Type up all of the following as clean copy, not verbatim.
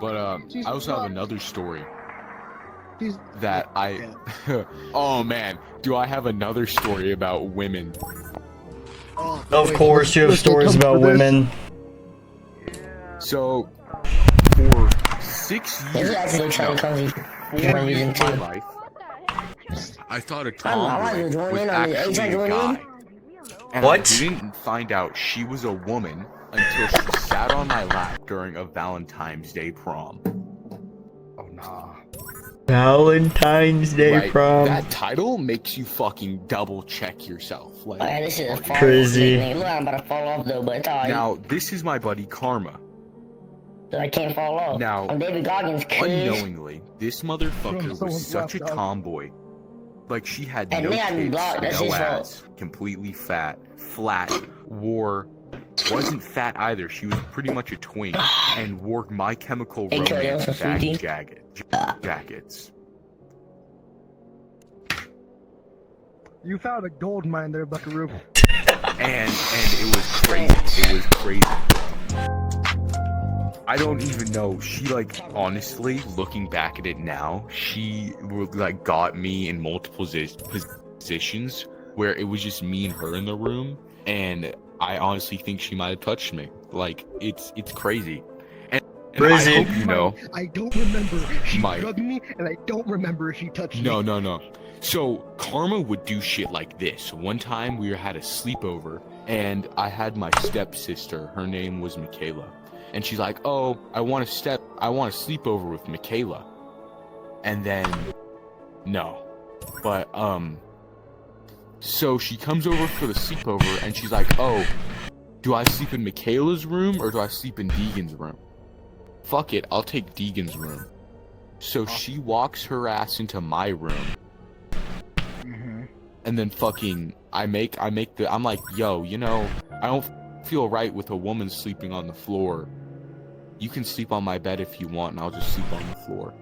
But I also have another story She's that I. Oh man, do I have another story about women? Of course, you have stories about women. So, for 6 This is years, actually trying to come 4 years of my life, I thought a tomboy was actually a guy. And What? I didn't find out she was a woman until she sat on my lap during a Valentine's Day prom. Oh nah. Valentine's Day Right? prom. That title makes you fucking double check yourself. Like, Alright, this is a fall Crazy. off. Look, I'm about to fall off though, but it's alright. now, this is my buddy Karma. So I can't fall off. Now, I'm David Goggins, kid. unknowingly, this motherfucker was Someone's such a left out. tomboy. Like, she had And no me, I'm tits, blocked, that's no his fault. ass, completely fat, flat, wasn't fat either. She was pretty much a twink, and wore My Chemical Hey, Cody, Romance that's a baggy freaky. jackets. You found a gold mine there, Buckaroo. And it was crazy. It was crazy. I don't even know. She, like, honestly, looking back at it now, she like got me in multiple positions where it was just me and her in the room, and I honestly think she might have touched me. Like, it's crazy. And Crazy. I hope you know. I don't remember. She Mike. drugged me, and I don't remember if she touched me. No. So Karma would do shit like this. One time we had a sleepover, and I had my stepsister. Her name was Michaela, and she's like, "Oh, I want to sleep over with Michaela," and then no, but so she comes over for the sleepover, and she's like, "Oh, do I sleep in Michaela's room or do I sleep in Deegan's room? Fuck it, I'll take Deegan's room." So she walks her ass into my room. And then fucking, I'm like, yo, you know, I don't feel right with a woman sleeping on the floor. You can sleep on my bed if you want, and I'll just sleep on the floor.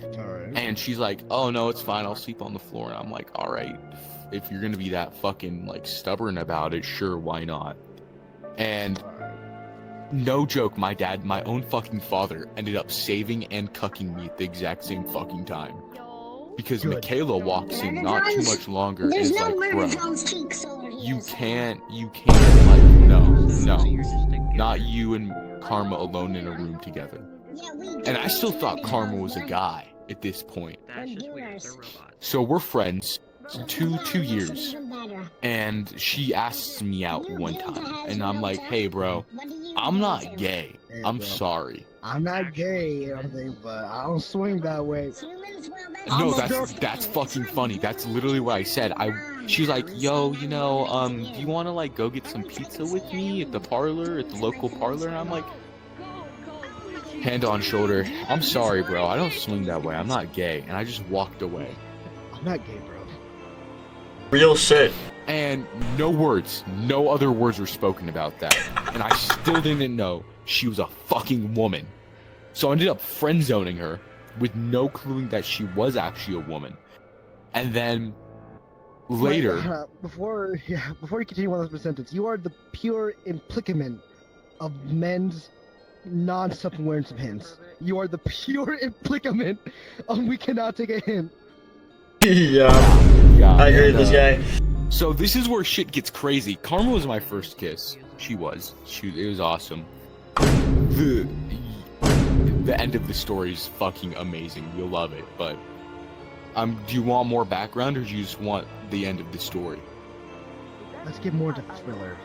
Alright. And she's like, oh no, it's fine, I'll sleep on the floor. And I'm like, alright, if you're gonna be that fucking, like, stubborn about it, sure, why not? And no joke, my dad, my own fucking father, ended up saving and cucking me at the exact same fucking time. Because Good. Michaela walks in not too much longer and There's is no like, murder bro, drones cheeks over here. you can't, like, no, not you and Karma alone in a room together. Yeah, we And I still thought Karma was a guy at this point. That's just weird. They're So we're friends, two years, Even better. and she asks me out one time, and I'm like, hey bro, What do you I'm do not to- gay, Hey, I'm bro. sorry. I'm not gay or anything, but I don't swing that way. Humans will No, eventually- that's fucking funny. That's literally what I said. She's like, yo, you know, do you want to, like, go get some pizza with me at the parlor, at the local parlor? And I'm like, hand on shoulder, I'm sorry, bro, I don't swing that way, I'm not gay. And I just walked away. I'm not gay, bro. Real shit. And no other words were spoken about that. And I still didn't know she was a fucking woman. So I ended up friend zoning her with no clue that she was actually a woman. And then later, Before you continue on this sentence, you are the pure implicament of men's non-self-awareness of hints. You are the pure implicament of we cannot take a hint. Yeah, yeah, I agree and, with this guy. So this is where shit gets crazy. Karma was my first kiss. It was awesome. The end of the story is fucking amazing. You'll love it. But do you want more background, or do you just want the end of the story? Let's get more into thriller.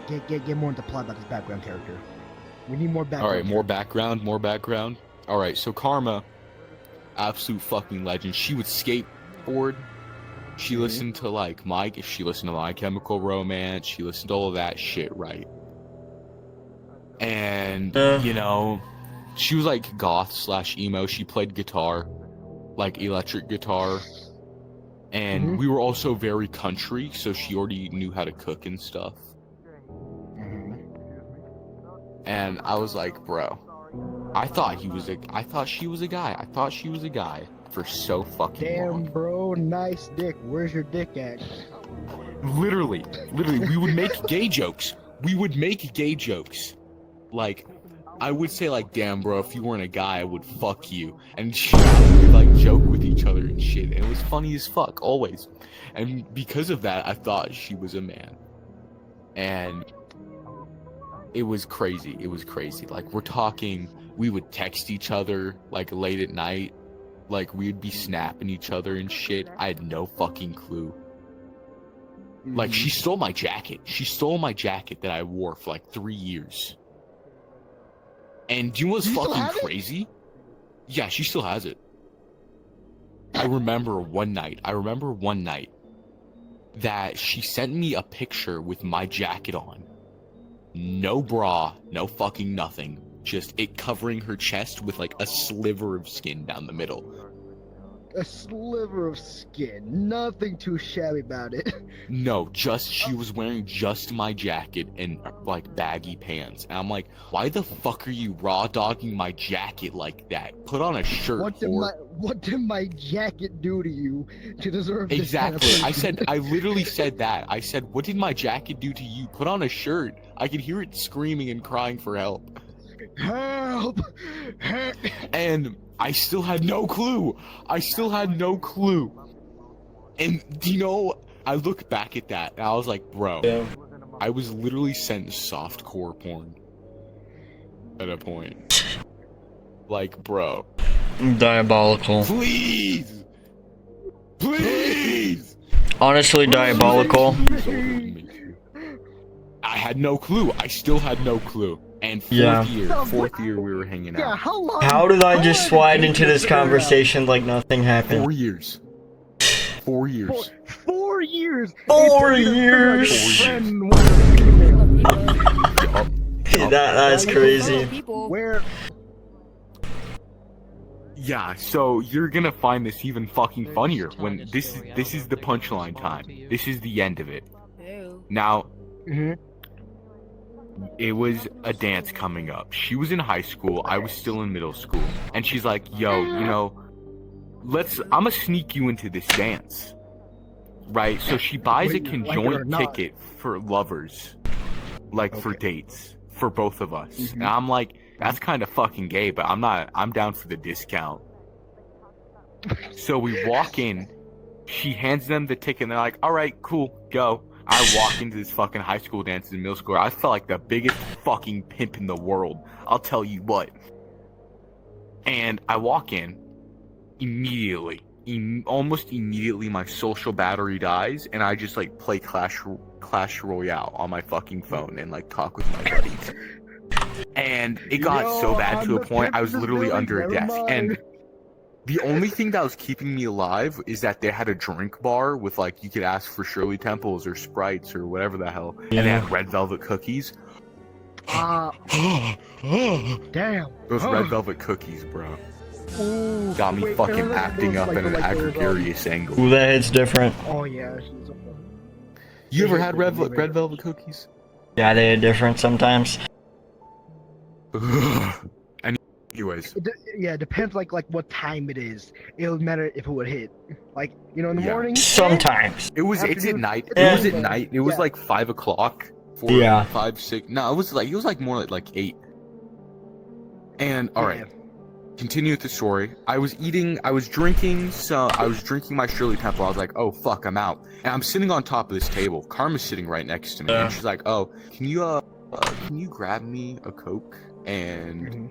Get more into plot about this background character. We need more background. All right, more background. All right, so Karma, absolute fucking legend. She would skateboard. She listened to My Chemical Romance. She listened to all of that shit, right? And you know, she was like goth / emo. She played guitar, like electric guitar. And we were also very country, so she already knew how to cook and stuff. And I was like, bro, I thought she was a guy. I thought she was a guy for so fucking Damn, long. bro, nice dick. Where's your dick at? Literally, we would make gay jokes. Like, I would say like, damn, bro, if you weren't a guy, I would fuck you. And we would like joke with each other and shit. And it was funny as fuck, always. And because of that, I thought she was a man. And it was crazy. It was crazy. Like, we're talking, we would text each other like late at night. Like, we'd be snapping each other and shit. I had no fucking clue. Like, she stole my jacket. She stole my jacket that I wore for like 3 years. And do you know what's fucking crazy? Yeah, she still has it. I remember one night that she sent me a picture with my jacket on. No bra, no fucking nothing. Just it covering her chest with like a sliver of skin down the middle. A sliver of skin. Nothing too shabby about it. No, just she was wearing just my jacket and like baggy pants. And I'm like, why the fuck are you raw dogging my jacket like that? Put on a shirt. What did my jacket do to you to deserve this? Exactly. Kind of I literally said that. I said, what did my jacket do to you? Put on a shirt. I could hear it screaming and crying for help. Help! And I still had no clue. And you know, I look back at that and I was like, bro, I was literally sent softcore porn at a point. Like, bro. Diabolical. Please! Honestly, diabolical. I had no clue. I still had no clue. And fourth year we were hanging out. Yeah, how long? How did I just slide into this conversation like nothing happened? 4 years. 4 years. 4 years. 4 years. That's crazy. Where? Yeah, so you're gonna find this even fucking funnier when this is the punchline time. This is the end of it. Now, it was a dance coming up. She was in high school, I was still in middle school, and she's like, yo, you know, I'ma sneak you into this dance. Right? So she buys a conjoined ticket for lovers, like for dates, for both of us. And I'm like, that's kind of fucking gay, but I'm down for the discount. So we walk in, she hands them the ticket, and they're like, all right, cool, go. I walk into this fucking high school dance in middle school. I felt like the biggest fucking pimp in the world. I'll tell you what. And I walk in, immediately, almost immediately, my social battery dies, and I just like play Clash Royale on my fucking phone and like talk with my buddies. And it got so bad to a point I was literally under a desk. And the only thing that was keeping me alive is that they had a drink bar with like you could ask for Shirley Temples or Sprites or whatever the hell, and they had red velvet cookies. Damn. Those red velvet cookies, bro. Ooh, Got me fucking acting up in an gregarious angle. Ooh, that hits different. Oh yeah. You ever had red velvet cookies? Yeah, they hit different sometimes. Anyways. It depends like what time it is. It would matter if it would hit. Like, you know, in the morning. Sometimes. It's at night. Yeah. It was at night. It was like 5 o'clock. 5, 6. No, it was like more like 8. And alright. Continue with the story. I was drinking my Shirley Temple. I was like, oh fuck, I'm out. And I'm sitting on top of this table. Karma's sitting right next to me, and she's like, oh, can you grab me a Coke? And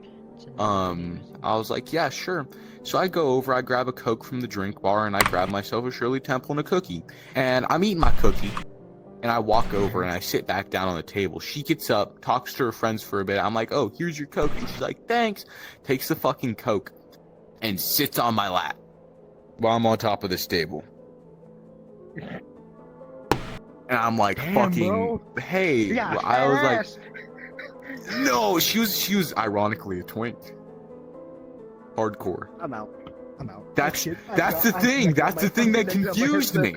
I was like, yeah, sure. So I go over, I grab a Coke from the drink bar, and I grab myself a Shirley Temple and a cookie. And I'm eating my cookie, and I walk over and I sit back down on the table. She gets up, talks to her friends for a bit. I'm like, oh, here's your Coke. And she's like, thanks. Takes the fucking Coke and sits on my lap while I'm on top of this table. And I'm like, fucking, hey. Yeah, I was like, no, she was ironically a twink. Hardcore. I'm out. That's the thing. That's the thing that confused me.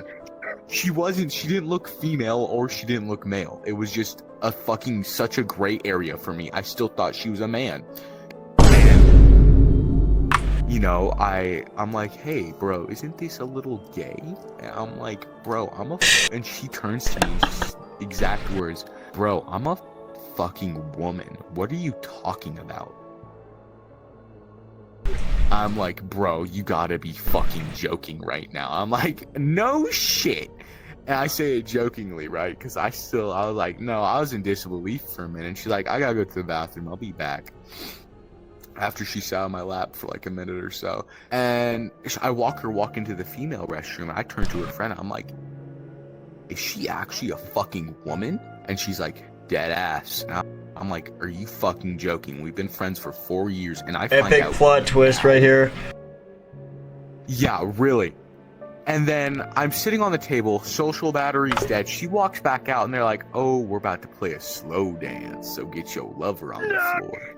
She didn't look female or she didn't look male. It was just a fucking such a gray area for me. I still thought she was a man. And, you know, I'm like, hey, bro, isn't this a little gay? And I'm like, bro, and she turns to me, exact words, bro, I'm a fucking woman. What are you talking about? I'm like, bro, you gotta be fucking joking right now. I'm like, no shit. And I say it jokingly, right? Because I was like, no, I was in disbelief for a minute. And she's like, I gotta go to the bathroom. I'll be back. After she sat on my lap for like a minute or so. And I walk into the female restroom. I turn to her friend. I'm like, is she actually a fucking woman? And she's like, dead ass. And I'm like, are you fucking joking? We've been friends for 4 years, and I find Epic out plot twist right here. Yeah, really. And then I'm sitting on the table, social battery's dead. She walks back out, and they're like, oh, we're about to play a slow dance, so get your lover on the floor.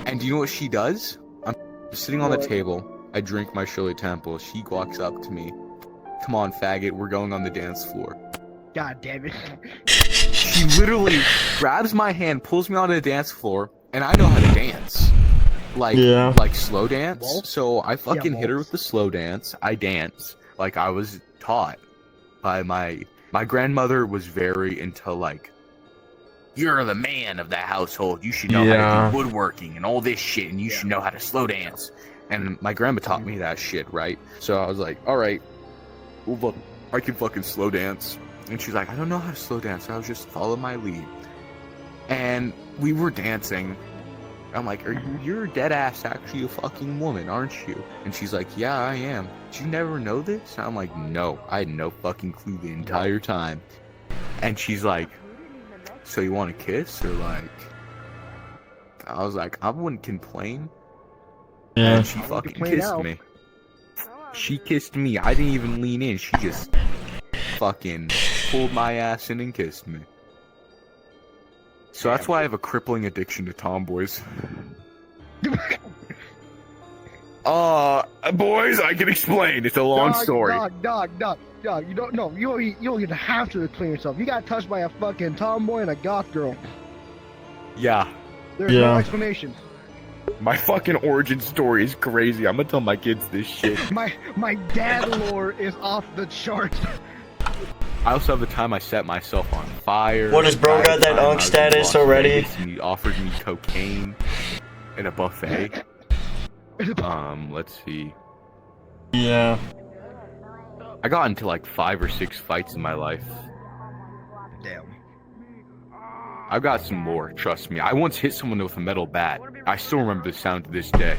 And do you know what she does? I'm sitting on the table. I drink my Shirley Temple. She walks up to me. Come on, faggot, we're going on the dance floor. God damn it. She literally grabs my hand, pulls me onto the dance floor, and I know how to dance. Like slow dance. Waltz? So I fucking hit her waltz. with the slow dance. I dance like I was taught by my grandmother. Was very into like, you're the man of the household. You should know how to do woodworking and all this shit, and you should know how to slow dance. And my grandma taught me that shit, right? So I was like, all right, well, I can fucking slow dance. And she's like, I don't know how to slow dance. I was just follow my lead. And we were dancing. I'm like, you're dead ass actually a fucking woman, aren't you? And she's like, yeah, I am. Did you never know this? And I'm like, no, I had no fucking clue the entire time. And she's like, so you want to kiss? Or like, I was like, I wouldn't complain. Yeah. And she fucking kissed me. She kissed me. I didn't even lean in. She just fucking pulled my ass in and kissed me. So that's why I have a crippling addiction to tomboys. Boys, I can explain. It's a long story. Dog. You don't know. You don't even have to explain yourself. You got touched by a fucking tomboy and a goth girl. Yeah. There's no explanation. My fucking origin story is crazy. I'm gonna tell my kids this shit. My dad lore is off the charts. I also have the time I set myself on fire. What, is bro got that unk status already? He offered me cocaine at a buffet. Let's see. Yeah. I got into like 5 or 6 fights in my life. Damn. I've got some more, trust me. I once hit someone with a metal bat. I still remember the sound to this day.